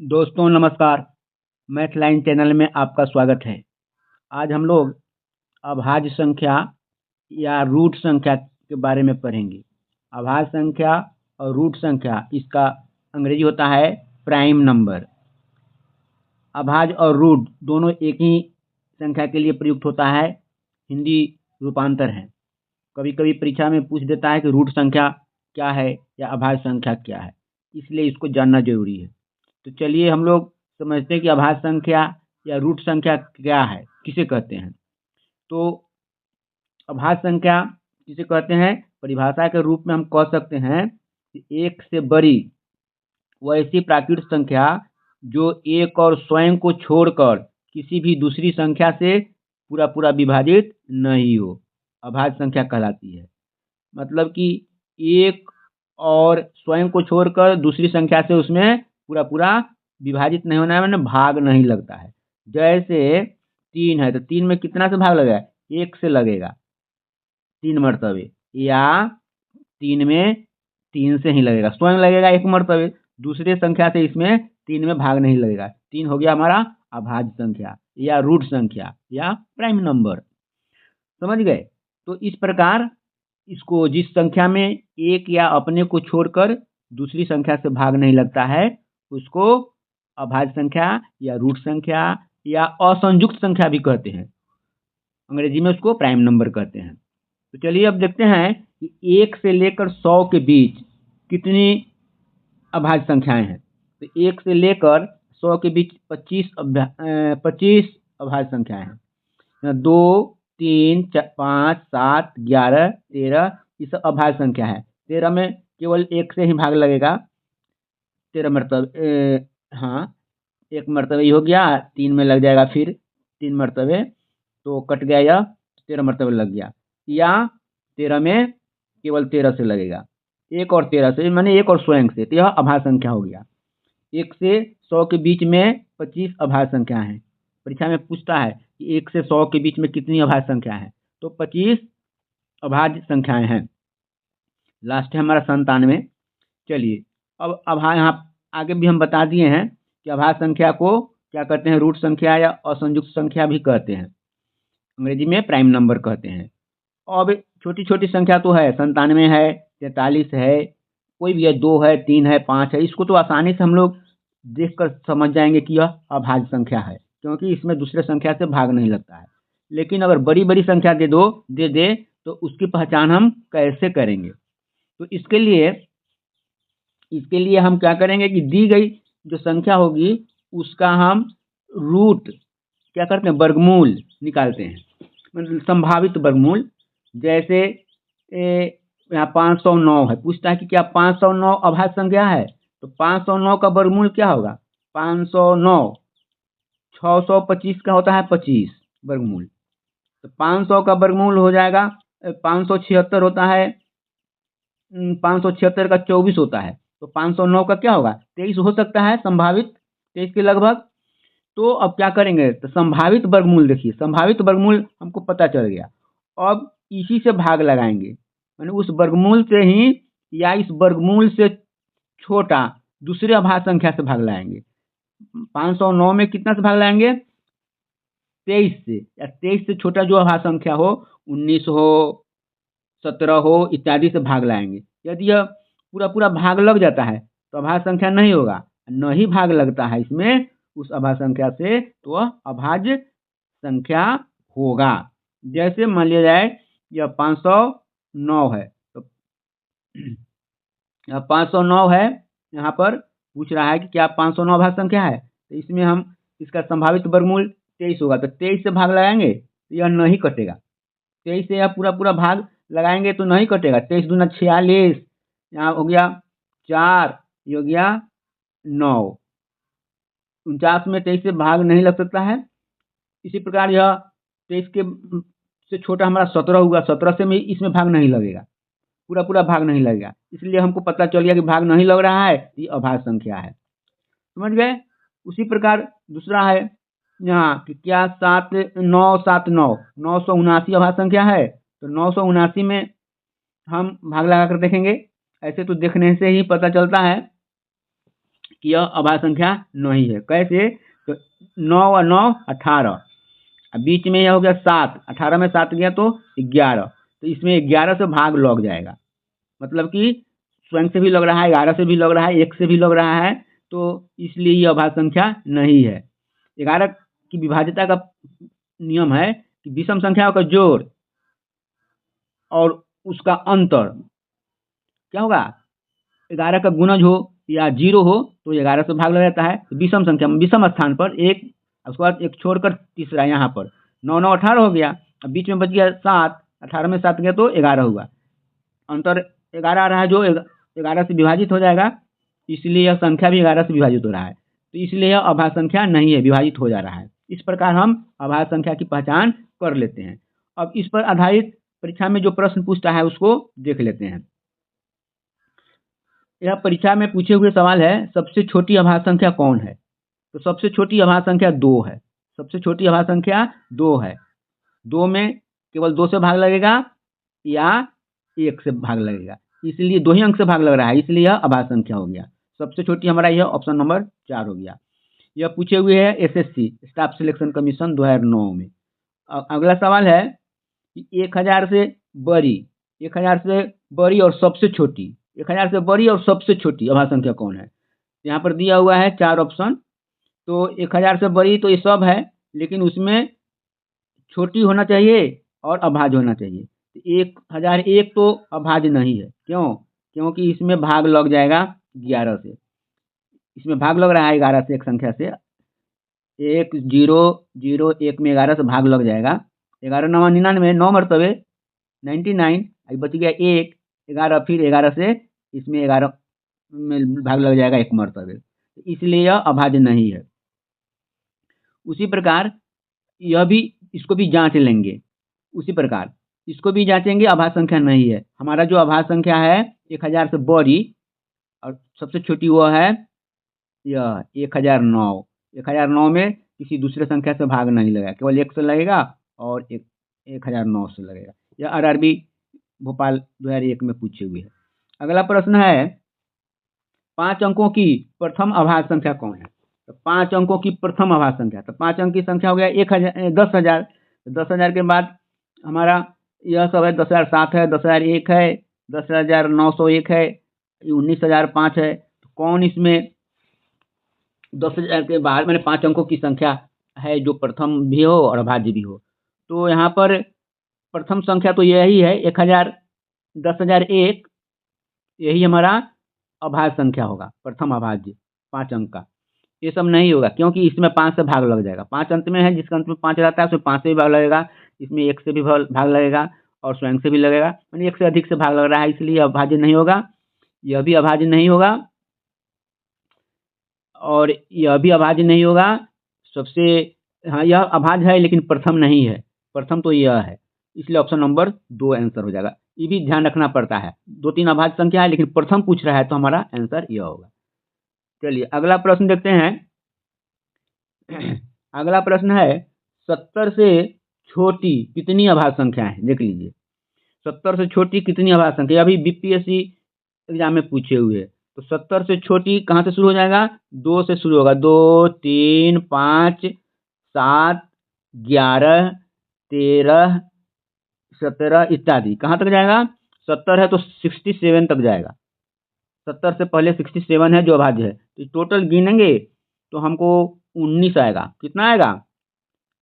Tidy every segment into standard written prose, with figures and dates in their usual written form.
दोस्तों नमस्कार। Math line channel में आपका स्वागत है। आज हम लोग अभाज्य संख्या या रूट संख्या के बारे में पढ़ेंगे। अभाज्य संख्या और रूट संख्या, इसका अंग्रेजी होता है प्राइम नंबर। अभाज्य और रूट दोनों एक ही संख्या के लिए प्रयुक्त होता है, हिंदी रूपांतर है। कभी कभी परीक्षा में पूछ देता है कि रूट संख्या क्या है या अभाज्य संख्या क्या है, इसलिए इसको जानना जरूरी है। तो चलिए हम लोग समझते हैं कि अभाज्य संख्या या रूट संख्या क्या है, किसे कहते हैं। तो अभाज्य संख्या किसे कहते हैं, परिभाषा के रूप में हम कह सकते हैं कि एक से बड़ी वैसी प्राकृत संख्या जो एक और स्वयं को छोड़कर किसी भी दूसरी संख्या से पूरा पूरा विभाजित नहीं हो, अभाज्य संख्या कहलाती है। मतलब कि एक और स्वयं को छोड़कर दूसरी संख्या से उसमें पूरा पूरा विभाजित नहीं होना है, मैंने भाग नहीं लगता है। जैसे 3 है तो 3 में कितना से भाग लगेगा, 1 से लगेगा 3 मरतबे, या 3 में 3 से ही लगेगा, स्वयं लगेगा 1 मरतबे, दूसरे संख्या से इसमें 3 में भाग नहीं लगेगा। 3 हो गया हमारा अभाज्य संख्या या रूट संख्या या प्राइम नंबर। समझ गए। तो इस प्रकार इसको जिस संख्या में एक या अपने को छोड़कर दूसरी संख्या से भाग नहीं लगता है उसको अभाज्य संख्या या रूट संख्या या असंयुक्त संख्या भी कहते हैं। अंग्रेजी में उसको प्राइम नंबर कहते हैं। तो चलिए अब देखते हैं कि 1 से लेकर 100 के बीच कितनी अभाज्य संख्याएं हैं। तो 1 से लेकर 100 के बीच 25 अभाज्य संख्याएं हैं। 2, 3, 5, 7, 11, 13 ये सब अभाज्य संख्या है। 13 में केवल 1 से ही भाग लगेगा, 13 मरतबे, हाँ 1 मरतबे ही हो गया, 3 में लग जाएगा फिर 3 मरतबे, तो कट गया, यह 13 मरतबे लग गया। या 13 में केवल 13 से लगेगा, 1 और 13 से माने 1 और स्वयं से, तो यह अभाज्य संख्या हो गया। 1 से 100 के बीच में 25 अभाज्य संख्या है। परीक्षा में पूछता है कि 1 से 100 के बीच में कितनी अभाज्य संख्या है, तो 25 अभाज्य संख्याएं हैं। लास्ट है हमारा 97। चलिए अब यहाँ आगे भी हम बता दिए हैं कि अभाज्य संख्या को क्या कहते हैं, रूट संख्या या असंयुक्त संख्या भी कहते हैं, अंग्रेजी में प्राइम नंबर कहते हैं। अब छोटी छोटी संख्या तो है, 97 है, 43 है, कोई भी है, 2 है, 3 है, 5 है, इसको तो आसानी से हम लोग देखकर समझ जाएंगे कि यह अभाज्य संख्या है, क्योंकि इसमें दूसरे संख्या से भाग नहीं लगता है। लेकिन अगर बड़ी बड़ी संख्या दे दे तो उसकी पहचान हम कैसे करेंगे। तो इसके लिए हम क्या करेंगे कि दी गई जो संख्या होगी उसका हम रूट क्या करते हैं, वर्गमूल निकालते हैं, मतलब संभावित वर्गमूल। जैसे यहाँ 509 है, पूछता है कि क्या 509 अभाज्य संख्या है, तो 509 का वर्गमूल क्या होगा, 509, 625 का होता है 25 वर्गमूल, तो 500 का वर्गमूल हो जाएगा 576 होता है, 576 का 24 होता है, तो 509 का क्या होगा, 23 हो सकता है, संभावित 23 के लगभग। तो अब क्या करेंगे, तो संभावित वर्गमूल देखिए, संभावित वर्गमूल हमको पता चल गया। अब इसी से भाग लगाएंगे, माने उस वर्गमूल से ही या इस वर्गमूल से छोटा दूसरे अभाज्य संख्या से भाग लगाएंगे। 509 में कितना से भाग लगाएंगे, 23 से, या 23 से छोटा जो अभाज्य संख्या हो, 19 हो, 17 हो इत्यादि से भाग लाएंगे। यदि यह पूरा पूरा भाग लग जाता है तो अभाज्य संख्या नहीं होगा, न ही भाग लगता है इसमें उस अभाज्य संख्या से, तो वह अभाज्य संख्या होगा। जैसे मान लिया जाए यह 509 है, तो 509 है, यहाँ पर पूछ रहा है कि क्या 509 अभाज्य संख्या है, तो इसमें हम इसका संभावित वर्गमूल 23 होगा, तो 23 से भाग लगाएंगे तो यह नहीं कटेगा। 23 से यह पूरा पूरा भाग लगाएंगे तो नहीं कटेगा, 23 दूना 46, यहाँ हो गया 4, ये हो गया 9, 49 में 23 से भाग नहीं लग सकता है। इसी प्रकार यह 23 के से छोटा हमारा 17 हुआ, 17 से में इसमें भाग नहीं लगेगा, पूरा पूरा भाग नहीं लगेगा, इसलिए हमको पता चल गया कि भाग नहीं लग रहा है, ये अभाज्य संख्या है। समझ गए। उसी प्रकार दूसरा है यहाँ कि क्या 979 979 अभाज्य संख्या है, तो 979 में हम भाग लगा कर देखेंगे। ऐसे तो देखने से ही पता चलता है कि यह अभाज्य संख्या नहीं है। कैसे? तो 9 और 9 18, अब बीच में यह हो गया 7, 18 में 7 गया तो 11, तो इसमें 11 से भाग लग जाएगा, मतलब कि स्वयं से भी लग रहा है, 11 से भी लग रहा है, 1 से भी लग रहा है, तो इसलिए यह अभाज्य संख्या नहीं है। 11 की विभाज्यता का नियम है कि विषम संख्याओं का जोड़ और उसका अंतर क्या होगा? 11 का गुणज हो या 0 हो तो 11 से भाग लग जाता है। तो विषम संख्या में विषम स्थान पर एक, उसके बाद एक छोड़कर तीसरा यहाँ पर 9 9 18 हो गया, अब बीच में बच गया 7, 18 में 7 गया तो 11 हुआ, अंतर 11 आ रहा है जो 11 से विभाजित हो जाएगा, इसलिए यह संख्या भी 11 से विभाजित हो रहा है, तो इसलिए यह अभाज्य संख्या नहीं है, विभाजित हो जा रहा है। इस प्रकार हम अभाज्य संख्या की पहचान कर लेते हैं। अब इस पर आधारित परीक्षा में जो प्रश्न पूछता है उसको देख लेते हैं। यह परीक्षा में पूछे हुए सवाल है, सबसे छोटी अभाज्य संख्या कौन है? तो सबसे छोटी अभाज्य संख्या 2 है। सबसे छोटी अभाज्य संख्या 2 है। 2 में केवल 2 से भाग लगेगा या 1 से भाग लगेगा, इसलिए 2 ही अंक से भाग लग रहा है, इसलिए यह अभाज्य संख्या हो गया। सबसे छोटी हमारा यह ऑप्शन नंबर 4 हो गया। यह पूछे हुए है एसएससी स्टाफ सिलेक्शन कमीशन 2009 में। अगला सवाल है कि 1000 से बड़ी, 1000 से बड़ी और सबसे छोटी, 1000 से बड़ी और सबसे छोटी अभाज्य संख्या कौन है? यहाँ पर दिया हुआ है 4 ऑप्शन। तो 1000 से बड़ी तो ये सब है, लेकिन उसमें छोटी होना चाहिए और अभाज्य होना चाहिए। 1001 तो अभाज्य नहीं है, क्यों? क्योंकि इसमें भाग लग जाएगा 11 से, इसमें भाग लग रहा है 11 से, एक संख्या से 1 0 0 1 में 11 से भाग लग जाएगा। 11 9 99, 9 मरतबे 99, अभी बच गया 1, 11 फिर 11 से इसमें 11 में भाग लग जाएगा 1 मरतबे, इसलिए यह अभाज्य नहीं है। उसी प्रकार यह भी, इसको भी जांच लेंगे, उसी प्रकार इसको भी जांचेंगे, अभाज्य संख्या नहीं है। हमारा जो अभाज्य संख्या है 1000 से बड़ी और सबसे छोटी वो है यह 1009। 1009 में किसी दूसरे संख्या से भाग नहीं लगेगा, केवल 1 से लगेगा और 1009 से लगेगा। यह आरआरबी भोपाल 2001 में पूछे हुए है। अगला प्रश्न है, 5 अंकों की प्रथम अभाज्य संख्या कौन है? तो 5 अंकों की प्रथम अभाज्य संख्या, तो 5 अंक की संख्या हो गया 10,000। 10,000 के बाद हमारा यह सब है, 10,007 है, 10,001 है, 10,901 है, 19,005 है। तो कौन इसमें 10,000 के बाहर मैंने 5 अंकों की संख्या है जो प्रथम भी हो और अभाज्य भी हो? तो यहाँ पर प्रथम संख्या तो यही है 1000, 10,001, यही हमारा अभाज्य संख्या होगा, प्रथम अभाज्य 5 अंक का। ये सब नहीं होगा क्योंकि इसमें 5 से भाग लग जाएगा। 5 अंत में है, जिसका अंत में 5 रहता है उसमें 5 से भी भाग लगेगा, इसमें 1 से भी भाग लगेगा और स्वयं से भी लगेगा, यानी 1 से अधिक से भाग लग रहा है, इसलिए अभाज्य नहीं होगा। यह भी अभाज्य नहीं होगा और यह भी अभाज्य नहीं होगा। सबसे, हाँ यह अभाज्य है लेकिन प्रथम नहीं है, प्रथम तो यह है, इसलिए ऑप्शन नंबर 2 आंसर हो जाएगा। ये भी ध्यान रखना पड़ता है, 2-3 अभाज्य संख्या है लेकिन प्रथम पूछ रहा है तो हमारा आंसर यह होगा। चलिए अगला प्रश्न देखते हैं। अगला प्रश्न है, 70 से छोटी कितनी अभाज्य संख्या है? देख लीजिए, 70 से छोटी कितनी अभाज्य संख्या, अभी बीपीएससी एग्जाम में पूछे हुए। तो 70 से छोटी कहाँ से शुरू हो जाएगा? 2 से शुरू होगा, 2 3 5 7 11 13 17 इत्यादि, कहाँ तक जाएगा? 70 है तो 67 तक जाएगा। 70 से पहले 67 है जो अभाज्य है, तो टोटल गिनेंगे तो हमको 19 आएगा। कितना आएगा?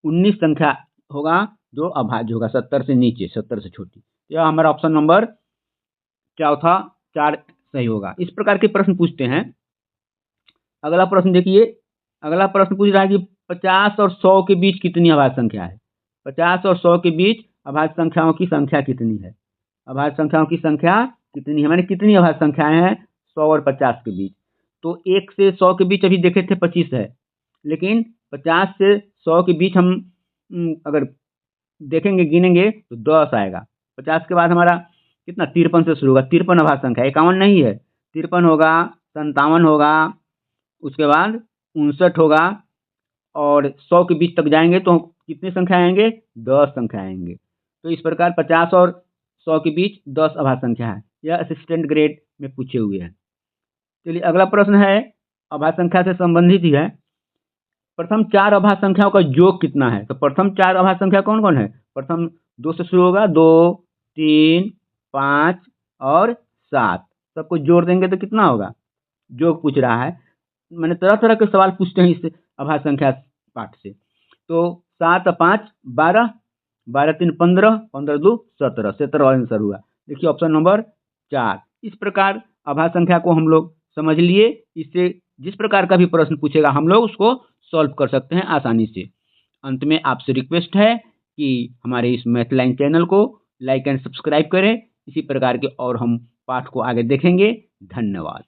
19 संख्या होगा जो अभाज्य होगा 70 से नीचे, 70 से छोटी। यह हमारा ऑप्शन नंबर चौथा 4 सही होगा। इस प्रकार के प्रश्न पूछते हैं। अगला प्रश्न देखिए, अगला प्रश्न पूछ रहा है कि 50 और 100 के बीच कितनी अभाज्य संख्या है? 50 और 100 के बीच अभाज्य संख्याओं की संख्या कितनी है? अभाज्य संख्याओं की संख्या कितनी है, माने कितनी अभाज्य संख्याएं हैं 100 और 50 के बीच? तो 1 से 100 के बीच अभी देखे थे 25 है, लेकिन 50 से 100 के बीच हम अगर देखेंगे, गिनेंगे तो 10 आएगा। 50 के बाद हमारा कितना? 53 से शुरू होगा, 53 अभाज्य संख्या, 51 नहीं है, 53 होगा, 57 होगा, उसके बाद 59 होगा और 100 के बीच तक जाएंगे तो कितनी संख्या आएंगे? 10 संख्या आएंगे। तो इस प्रकार 50 और 100 के बीच 10 अभाज्य संख्या है। यह असिस्टेंट ग्रेड में पूछे हुए हैं। चलिए अगला प्रश्न है, अभाज्य संख्या से संबंधित ही है। प्रथम 4 अभाज्य संख्याओं का योग कितना है? तो प्रथम 4 अभाज्य संख्या कौन कौन है? प्रथम 2 से शुरू होगा, 2, 3, 5 और 7। सबको जोड़ देंगे तो कितना होगा? योग पूछ रहा है। मैंने तरह तरह के सवाल पूछते हैं इस अभाज्य संख्या पाठ से। तो 7 और 5 12, 12 3 15, 15 2 17, 17 आंसर हुआ। देखिए ऑप्शन नंबर 4। इस प्रकार अभाज्य संख्या को हम लोग समझ लिए। इससे जिस प्रकार का भी प्रश्न पूछेगा हम लोग उसको सॉल्व कर सकते हैं आसानी से। अंत में आपसे रिक्वेस्ट है कि हमारे इस मैथ लाइन चैनल को लाइक एंड सब्सक्राइब करें। इसी प्रकार के और हम पाठ को आगे देखेंगे। धन्यवाद।